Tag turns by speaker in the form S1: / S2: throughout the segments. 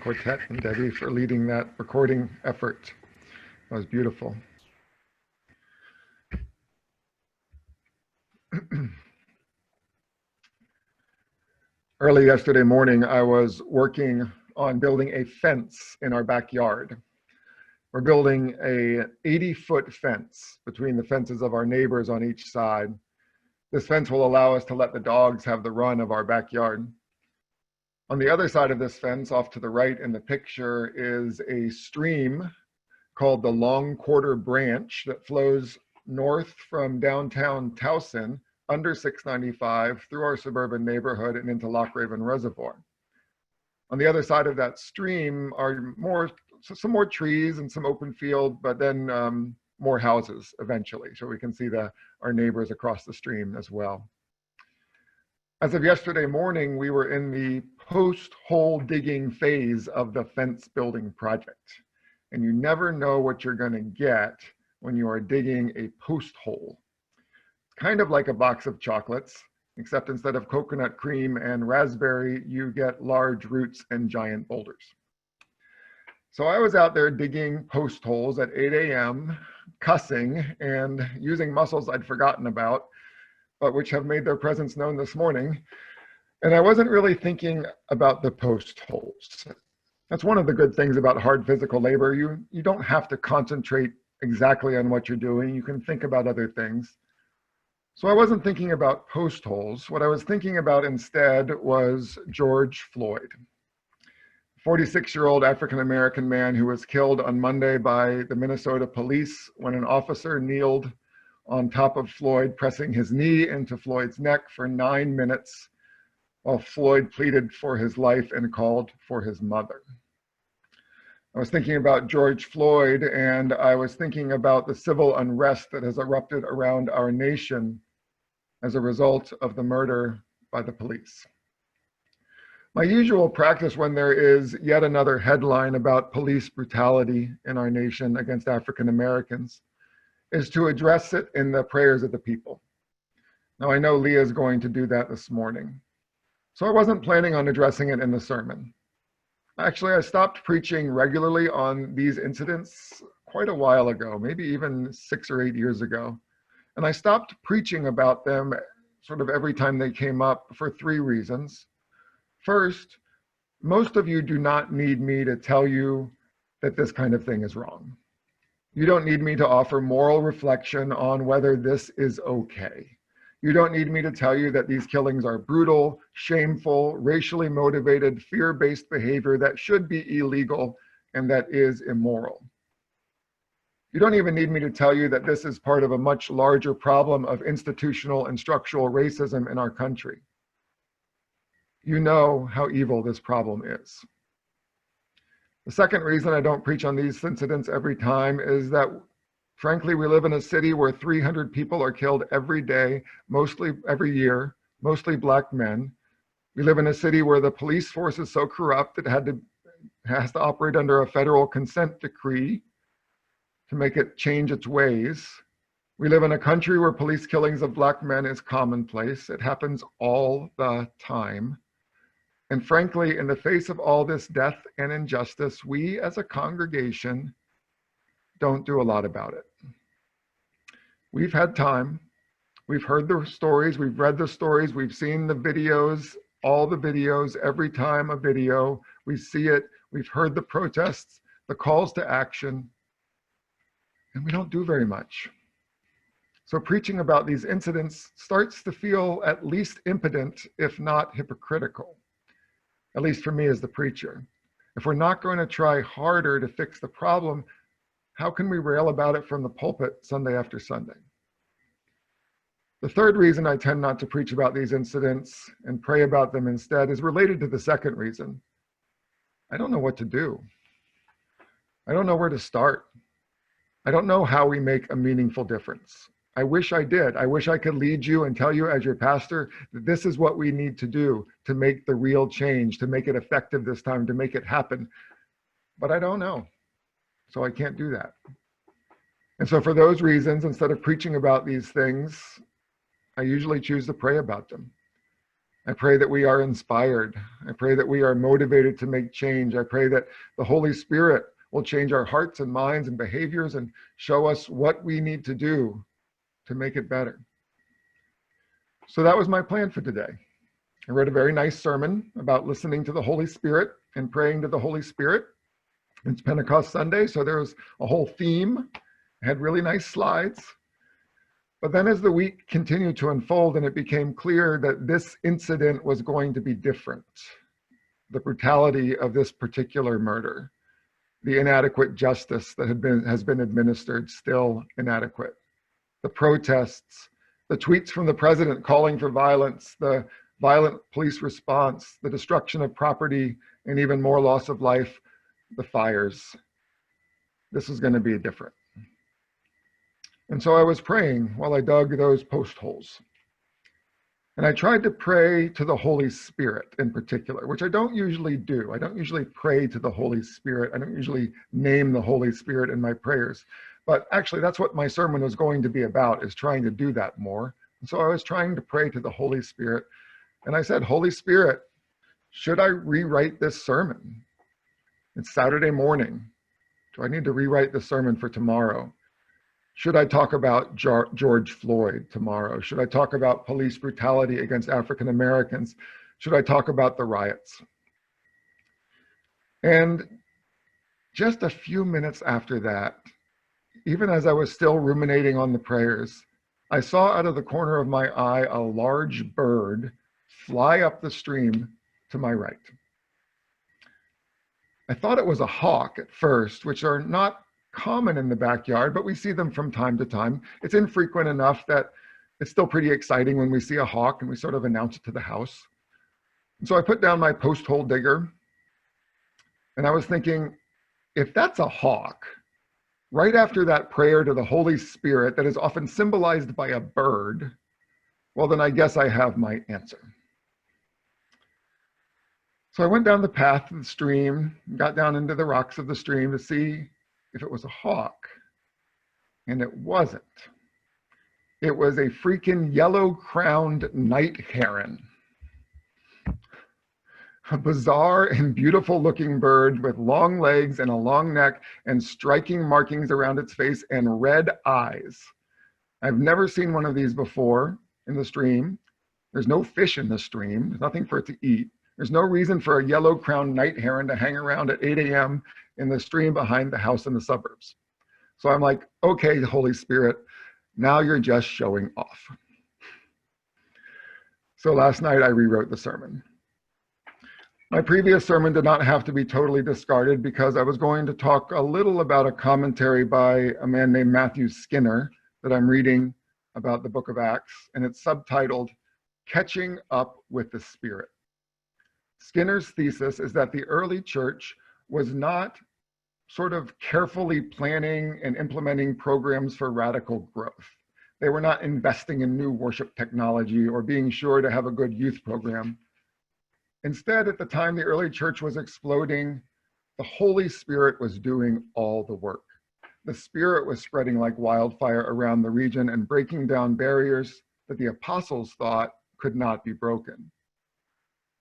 S1: Quartet and Debbie for leading that recording effort. That was beautiful. Early yesterday morning, I was working on building a fence in our backyard. We're building a 80-foot fence between the fences of our neighbors on each side. This fence will allow us to let the dogs have the run of our backyard. On the other side of this fence, off to the right in the picture, is a stream called the Long Quarter Branch that flows north from downtown Towson under 695 through our suburban neighborhood and into Loch Raven Reservoir. On the other side of that stream are some more trees and some open field, but then more houses eventually. So we can see our neighbors across the stream as well. As of yesterday morning, we were in the post-hole digging phase of the fence building project. And you never know what you're going to get when you are digging a post hole. It's kind of like a box of chocolates, except instead of coconut cream and raspberry, you get large roots and giant boulders. So I was out there digging post holes at 8 a.m., cussing and using muscles I'd forgotten about, but which have made their presence known this morning. And I wasn't really thinking about the post holes. That's one of the good things about hard physical labor. You don't have to concentrate exactly on what you're doing. You can think about other things. So I wasn't thinking about post holes. What I was thinking about instead was George Floyd, 46-year-old African-American man who was killed on Monday by the Minnesota police when an officer kneeled on top of Floyd, pressing his knee into Floyd's neck for 9 minutes while Floyd pleaded for his life and called for his mother. I was thinking about George Floyd, and I was thinking about the civil unrest that has erupted around our nation as a result of the murder by the police. My usual practice when there is yet another headline about police brutality in our nation against African Americans is to address it in the prayers of the people. Now, I know Leah is going to do that this morning. So I wasn't planning on addressing it in the sermon. Actually, I stopped preaching regularly on these incidents quite a while ago, maybe even 6 or 8 years ago. And I stopped preaching about them sort of every time they came up for 3 reasons. First, most of you do not need me to tell you that this kind of thing is wrong. You don't need me to offer moral reflection on whether this is okay. You don't need me to tell you that these killings are brutal, shameful, racially motivated, fear-based behavior that should be illegal and that is immoral. You don't even need me to tell you that this is part of a much larger problem of institutional and structural racism in our country. You know how evil this problem is. The second reason I don't preach on these incidents every time is that frankly, we live in a city where 300 people are killed every day, mostly every year, mostly Black men. We live in a city where the police force is so corrupt it has to operate under a federal consent decree to make it change its ways. We live in a country where police killings of Black men is commonplace. It happens all the time. And frankly, in the face of all this death and injustice, we as a congregation don't do a lot about it. We've had time. We've heard the stories. We've read the stories. We've seen the videos, all the videos, every time a video. We see it. We've heard the protests, the calls to action, and we don't do very much. So preaching about these incidents starts to feel at least impotent, if not hypocritical, at least for me as the preacher. If we're not going to try harder to fix the problem, how can we rail about it from the pulpit Sunday after Sunday? The third reason I tend not to preach about these incidents and pray about them instead is related to the second reason. I don't know what to do. I don't know where to start. I don't know how we make a meaningful difference. I wish I did. I wish I could lead you and tell you as your pastor that this is what we need to do to make the real change, to make it effective this time, to make it happen. But I don't know. So I can't do that. And so for those reasons, instead of preaching about these things, I usually choose to pray about them. I pray that we are inspired. I pray that we are motivated to make change. I pray that the Holy Spirit will change our hearts and minds and behaviors and show us what we need to do to make it better. So that was my plan for today. I wrote a very nice sermon about listening to the Holy Spirit and praying to the Holy Spirit. It's Pentecost Sunday, so there was a whole theme. I had really nice slides. But then as the week continued to unfold and it became clear that this incident was going to be different, the brutality of this particular murder, the inadequate justice that has been administered, still inadequate, the protests, the tweets from the president calling for violence, the violent police response, the destruction of property, and even more loss of life, the fires. This is going to be different. And so I was praying while I dug those post holes. And I tried to pray to the Holy Spirit in particular, which I don't usually do. I don't usually pray to the Holy Spirit. I don't usually name the Holy Spirit in my prayers. But actually, that's what my sermon was going to be about, is trying to do that more. And so I was trying to pray to the Holy Spirit. And I said, Holy Spirit, should I rewrite this sermon? It's Saturday morning. Do I need to rewrite the sermon for tomorrow? Should I talk about George Floyd tomorrow? Should I talk about police brutality against African Americans? Should I talk about the riots? And just a few minutes after that, even as I was still ruminating on the prayers, I saw out of the corner of my eye a large bird fly up the stream to my right. I thought it was a hawk at first, which are not common in the backyard, but we see them from time to time. It's infrequent enough that it's still pretty exciting when we see a hawk and we sort of announce it to the house. And so I put down my post hole digger and I was thinking, if that's a hawk, right after that prayer to the Holy Spirit that is often symbolized by a bird, well, then I guess I have my answer. So I went down the path of the stream, got down into the rocks of the stream to see if it was a hawk, and it wasn't. It was a freaking yellow-crowned night heron. A bizarre and beautiful looking bird with long legs and a long neck and striking markings around its face and red eyes. I've never seen one of these before in the stream. There's no fish in the stream. There's nothing for it to eat. There's no reason for a yellow-crowned night heron to hang around at 8 a.m. in the stream behind the house in the suburbs. So I'm like, okay, Holy Spirit, now you're just showing off. So last night I rewrote the sermon. My previous sermon did not have to be totally discarded because I was going to talk a little about a commentary by a man named Matthew Skinner that I'm reading about the book of Acts, and it's subtitled, Catching Up with the Spirit. Skinner's thesis is that the early church was not sort of carefully planning and implementing programs for radical growth. They were not investing in new worship technology or being sure to have a good youth program. Instead, at the time the early church was exploding, the Holy Spirit was doing all the work. The Spirit was spreading like wildfire around the region and breaking down barriers that the apostles thought could not be broken.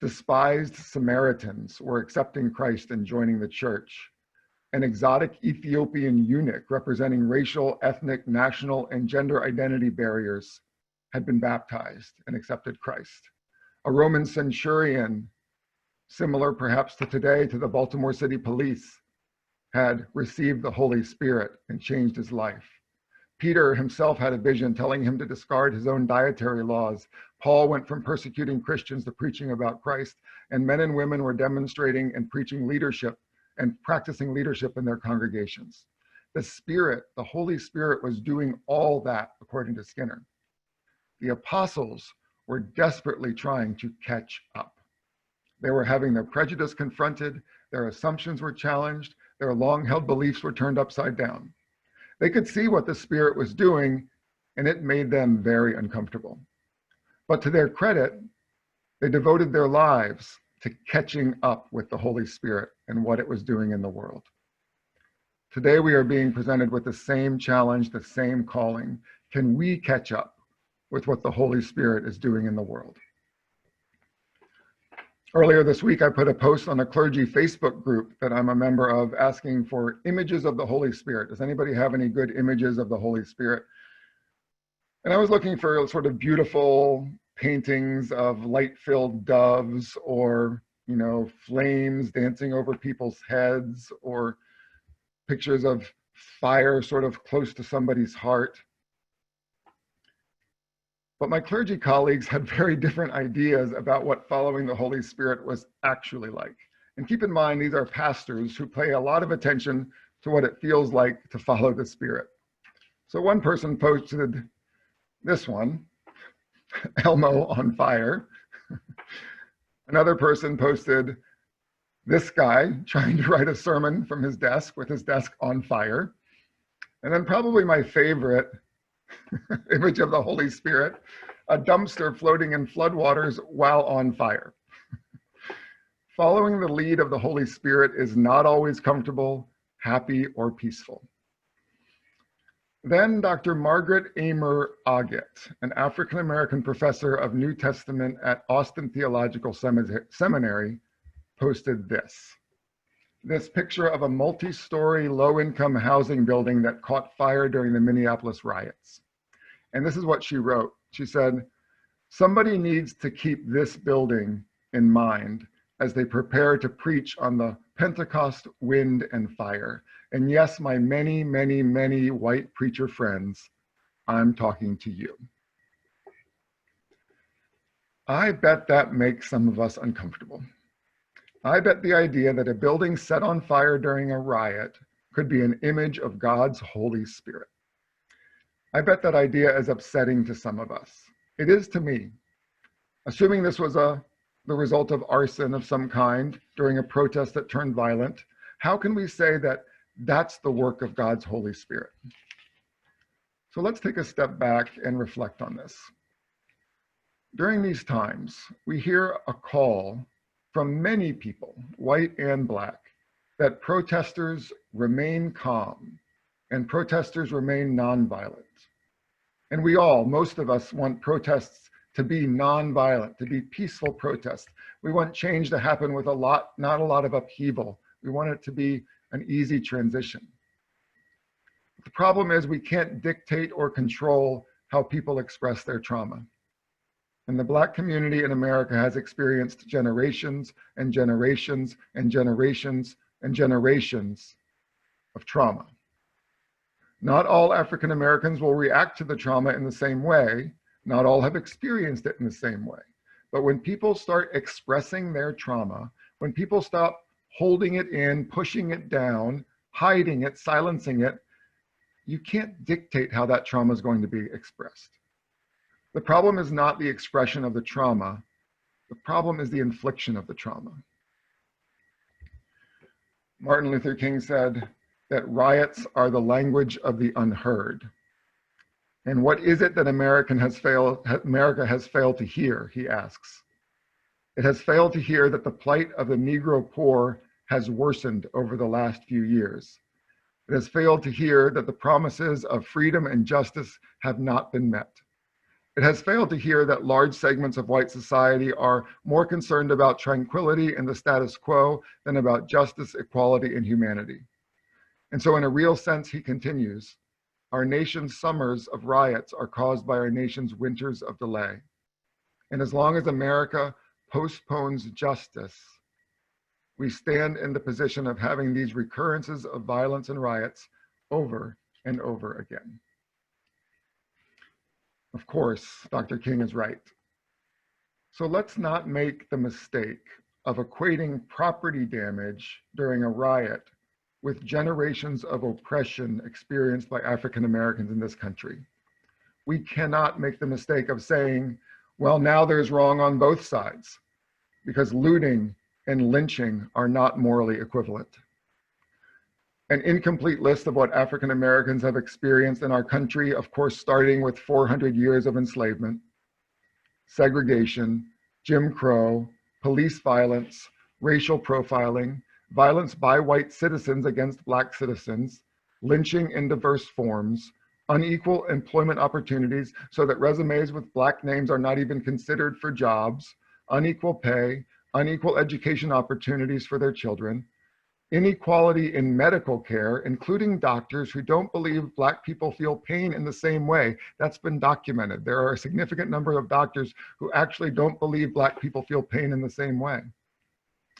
S1: Despised Samaritans were accepting Christ and joining the church. An exotic Ethiopian eunuch representing racial, ethnic, national, and gender identity barriers had been baptized and accepted Christ. A Roman centurion, similar perhaps to today to the Baltimore City Police, had received the Holy Spirit and changed his life. Peter himself had a vision telling him to discard his own dietary laws. Paul went from persecuting Christians to preaching about Christ, and men and women were demonstrating and preaching leadership and practicing leadership in their congregations. The Spirit, the Holy Spirit, was doing all that, according to Skinner. The apostles were desperately trying to catch up. They were having their prejudice confronted, their assumptions were challenged, their long-held beliefs were turned upside down. They could see what the Spirit was doing, and it made them very uncomfortable. But to their credit, they devoted their lives to catching up with the Holy Spirit and what it was doing in the world. Today, we are being presented with the same challenge, the same calling. Can we catch up with what the Holy Spirit is doing in the world? Earlier this week, I put a post on a clergy Facebook group that I'm a member of asking for images of the Holy Spirit. Does anybody have any good images of the Holy Spirit? And I was looking for sort of beautiful paintings of light-filled doves, or, flames dancing over people's heads, or pictures of fire sort of close to somebody's heart. But my clergy colleagues had very different ideas about what following the Holy Spirit was actually like. And keep in mind, these are pastors who pay a lot of attention to what it feels like to follow the Spirit. So one person posted this one, Elmo on fire. Another person posted this guy trying to write a sermon from his desk with his desk on fire. And then probably my favorite image of the Holy Spirit, a dumpster floating in floodwaters while on fire. Following the lead of the Holy Spirit is not always comfortable, happy, or peaceful. Then Dr. Margaret Amer Ogget, an African-American professor of New Testament at Austin Theological Seminary, posted this picture of a multi-story low-income housing building that caught fire during the Minneapolis riots. And this is what she wrote. She said, "Somebody needs to keep this building in mind as they prepare to preach on the Pentecost wind and fire. And yes, my many, many, many white preacher friends, I'm talking to you." I bet that makes some of us uncomfortable. I bet the idea that a building set on fire during a riot could be an image of God's Holy Spirit. I bet that idea is upsetting to some of us. It is to me. Assuming this was the result of arson of some kind during a protest that turned violent, how can we say that that's the work of God's Holy Spirit? So let's take a step back and reflect on this. During these times, we hear a call from many people, white and black, that protesters remain calm and protesters remain nonviolent. And we all, most of us, want protests to be nonviolent, to be peaceful protests. We want change to happen with not a lot of upheaval. We want it to be an easy transition. The problem is we can't dictate or control how people express their trauma. And the Black community in America has experienced generations and generations and generations and generations of trauma. Not all African Americans will react to the trauma in the same way. Not all have experienced it in the same way. But when people start expressing their trauma, when people stop holding it in, pushing it down, hiding it, silencing it, you can't dictate how that trauma is going to be expressed. The problem is not the expression of the trauma. The problem is the infliction of the trauma. Martin Luther King said that riots are the language of the unheard. And what is it that America has failed to hear, he asks. It has failed to hear that the plight of the Negro poor has worsened over the last few years. It has failed to hear that the promises of freedom and justice have not been met. It has failed to hear that large segments of white society are more concerned about tranquility and the status quo than about justice, equality, and humanity. And so in a real sense, he continues, our nation's summers of riots are caused by our nation's winters of delay. And as long as America postpones justice, we stand in the position of having these recurrences of violence and riots over and over again. Of course, Dr. King is right. So let's not make the mistake of equating property damage during a riot with generations of oppression experienced by African Americans in this country. We cannot make the mistake of saying, well, now there's wrong on both sides, because looting and lynching are not morally equivalent. An incomplete list of what African Americans have experienced in our country, of course, starting with 400 years of enslavement, segregation, Jim Crow, police violence, racial profiling, violence by white citizens against Black citizens, lynching in diverse forms, unequal employment opportunities so that resumes with Black names are not even considered for jobs, unequal pay, unequal education opportunities for their children, inequality in medical care, including doctors who don't believe Black people feel pain in the same way. That's been documented. There are a significant number of doctors who actually don't believe Black people feel pain in the same way.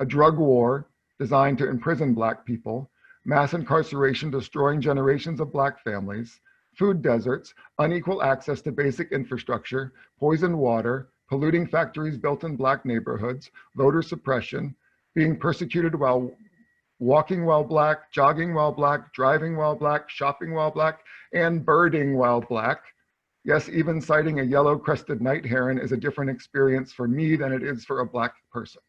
S1: A drug war designed to imprison Black people, mass incarceration destroying generations of Black families, food deserts, unequal access to basic infrastructure, poisoned water, polluting factories built in Black neighborhoods, voter suppression, being persecuted while walking while Black, jogging while Black, driving while Black, shopping while Black, and birding while Black. Yes, even sighting a yellow-crested night heron is a different experience for me than it is for a Black person.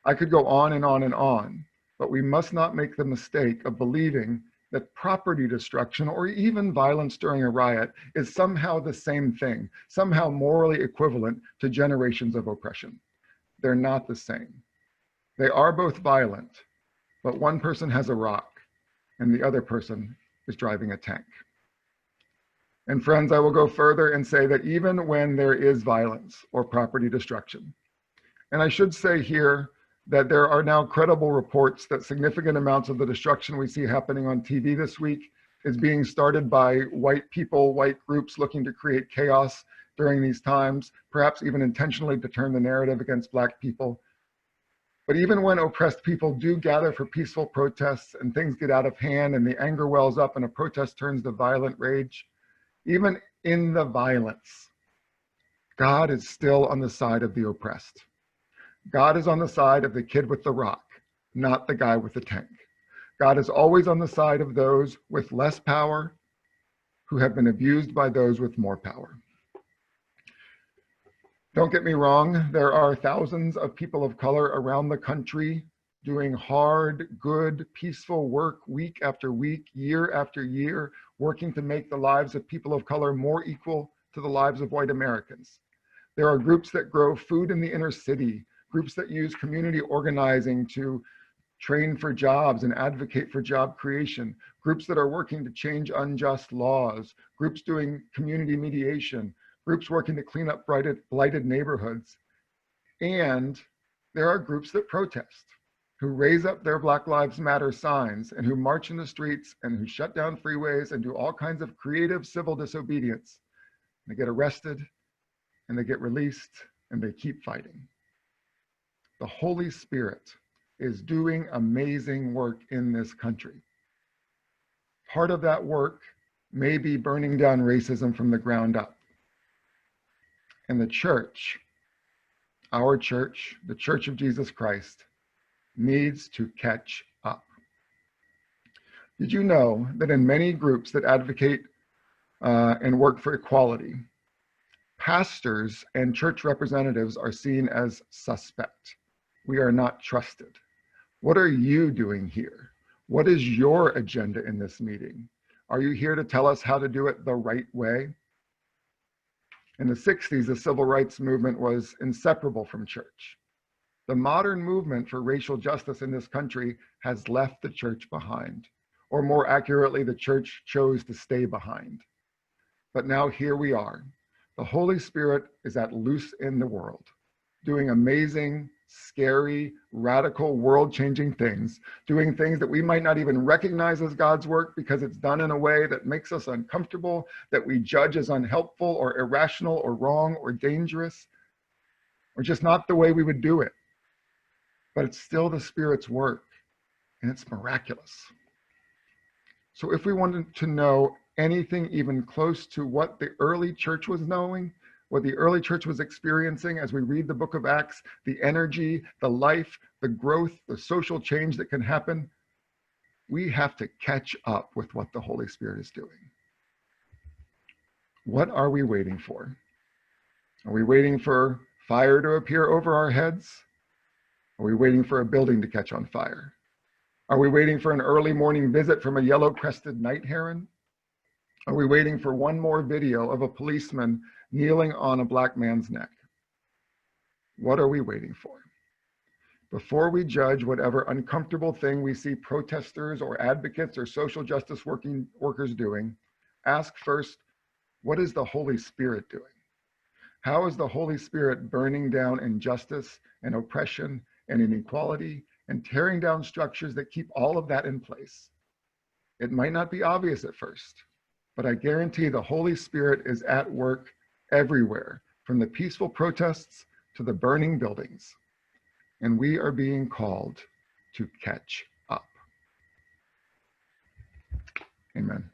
S1: I could go on and on and on, but we must not make the mistake of believing that property destruction or even violence during a riot is somehow the same thing, somehow morally equivalent to generations of oppression. They're not the same. They are both violent, but one person has a rock and the other person is driving a tank. And friends, I will go further and say that even when there is violence or property destruction, and I should say here that there are now credible reports that significant amounts of the destruction we see happening on TV this week is being started by white people, white groups looking to create chaos during these times, perhaps even intentionally to turn the narrative against Black people. But even when oppressed people do gather for peaceful protests and things get out of hand and the anger wells up and a protest turns to violent rage, even in the violence, God is still on the side of the oppressed. God is on the side of the kid with the rock, not the guy with the tank. God is always on the side of those with less power who have been abused by those with more power. Don't get me wrong, there are thousands of people of color around the country doing hard, good, peaceful work week after week, year after year, working to make the lives of people of color more equal to the lives of white Americans. There are groups that grow food in the inner city, groups that use community organizing to train for jobs and advocate for job creation, groups that are working to change unjust laws, groups doing community mediation, groups working to clean up blighted neighborhoods. And there are groups that protest, who raise up their Black Lives Matter signs and who march in the streets and who shut down freeways and do all kinds of creative civil disobedience. They get arrested and they get released and they keep fighting. The Holy Spirit is doing amazing work in this country. Part of that work may be burning down racism from the ground up. And the church, our church, the Church of Jesus Christ, needs to catch up. Did you know that in many groups that advocate and work for equality, pastors and church representatives are seen as suspect? We are not trusted. What are you doing here? What is your agenda in this meeting? Are you here to tell us how to do it the right way? In the 60s, the civil rights movement was inseparable from church. The modern movement for racial justice in this country has left the church behind, or more accurately, the church chose to stay behind. But now here we are. The Holy Spirit is at loose in the world, doing amazing, scary, radical, world-changing things, doing things that we might not even recognize as God's work because it's done in a way that makes us uncomfortable, that we judge as unhelpful or irrational or wrong or dangerous, or just not the way we would do it. But it's still the Spirit's work, and it's miraculous. So if we wanted to know anything even close to what the early church was knowing, what the early church was experiencing as we read the book of Acts, the energy, the life, the growth, the social change that can happen, we have to catch up with what the Holy Spirit is doing. What are we waiting for? Are we waiting for fire to appear over our heads? Are we waiting for a building to catch on fire? Are we waiting for an early morning visit from a yellow-crested night heron? Are we waiting for one more video of a policeman kneeling on a Black man's neck? What are we waiting for? Before we judge whatever uncomfortable thing we see protesters or advocates or social justice workers doing, ask first, what is the Holy Spirit doing? How is the Holy Spirit burning down injustice and oppression and inequality and tearing down structures that keep all of that in place? It might not be obvious at first, but I guarantee the Holy Spirit is at work everywhere, from the peaceful protests to the burning buildings. And we are being called to catch up. Amen.